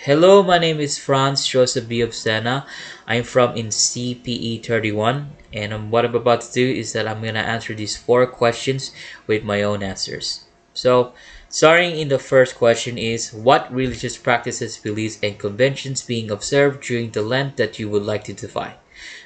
Hello, my name is Franz Joseph B. of Sena. I'm from in CPE 31, and what I'm about to do is that I'm gonna answer these four questions with my own answers. So, starting in the first question is what religious practices, beliefs, and conventions being observed during the Lent that you would like to define?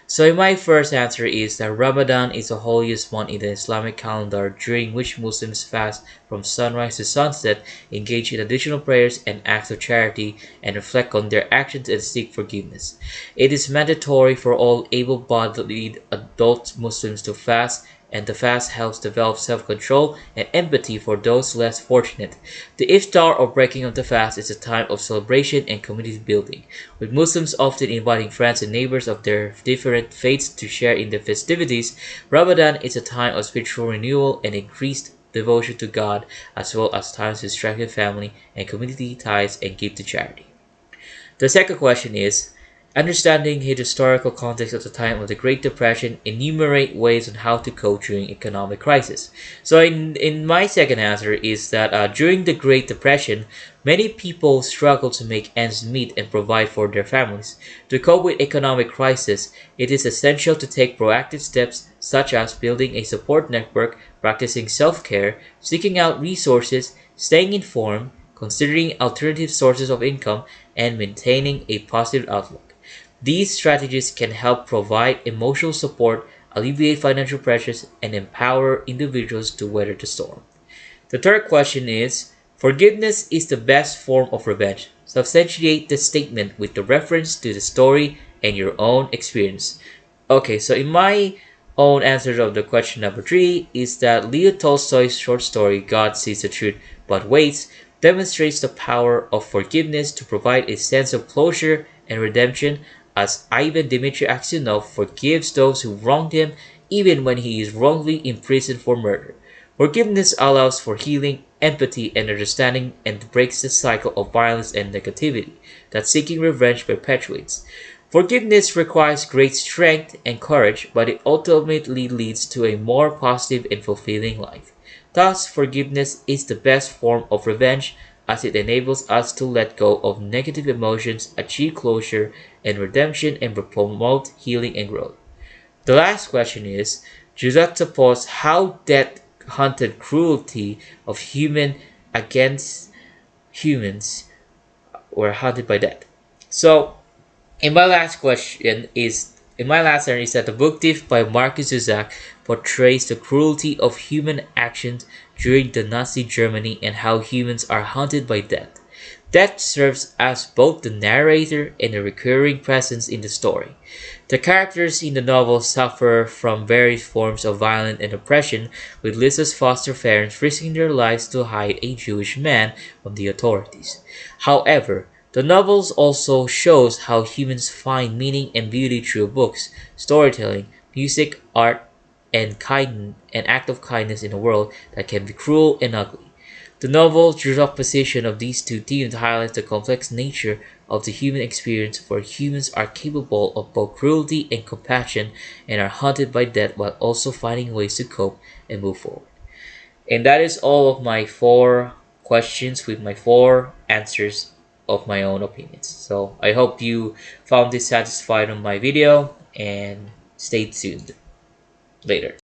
So my first answer is that Ramadan is the holiest month in the Islamic calendar during which Muslims fast from sunrise to sunset, engage in additional prayers and acts of charity, and reflect on their actions and seek forgiveness. It is mandatory for all able-bodied adult Muslims to fast, and the fast helps develop self-control and empathy for those less fortunate. The iftar or breaking of the fast is a time of celebration and community building, with Muslims often inviting friends and neighbors of their different faiths to share in the festivities. Ramadan is a time of spiritual renewal and increased devotion to God, as well as times to strengthen family and community ties and give to charity. The second question is understanding the historical context of the time of the Great Depression, enumerate ways on how to cope during economic crisis. So in my second answer is that during the Great Depression, many people struggled to make ends meet and provide for their families. To cope with economic crisis, it is essential to take proactive steps such as building a support network, practicing self-care, seeking out resources, staying informed, considering alternative sources of income, and maintaining a positive outlook. These strategies can help provide emotional support, alleviate financial pressures, and empower individuals to weather the storm. The third question is forgiveness is the best form of revenge. Substantiate the statement with the reference to the story and your own experience. Okay, so in my own answer of the question number three is that Leo Tolstoy's short story God Sees the Truth But Waits demonstrates the power of forgiveness to provide a sense of closure and redemption, as Ivan Dmitry Aksionov forgives those who wronged him even when he is wrongly imprisoned for murder. Forgiveness allows for healing, empathy, and understanding and breaks the cycle of violence and negativity that seeking revenge perpetuates. Forgiveness requires great strength and courage, but it ultimately leads to a more positive and fulfilling life. Thus, forgiveness is the best form of revenge as it enables us to let go of negative emotions, achieve closure and redemption, and promote healing and growth. The last question is juxtapose how death hunted cruelty of human against humans were hunted by death. So in my last turn is that the book Thief by Marcus Zusak portrays the cruelty of human actions during the Nazi Germany and how humans are haunted by death. Death serves as both the narrator and a recurring presence in the story. The characters in the novel suffer from various forms of violence and oppression, with Lisa's foster parents risking their lives to hide a Jewish man from the authorities. However, the novels also shows how humans find meaning and beauty through books, storytelling, music, art, and an act of kindness in a world that can be cruel and ugly. The novel juxtaposition of these two themes highlights the complex nature of the human experience, where humans are capable of both cruelty and compassion and are haunted by death while also finding ways to cope and move forward. And that is all of my four questions with my four answers of my own opinions. So I hope you found this satisfied on my video and stay tuned later.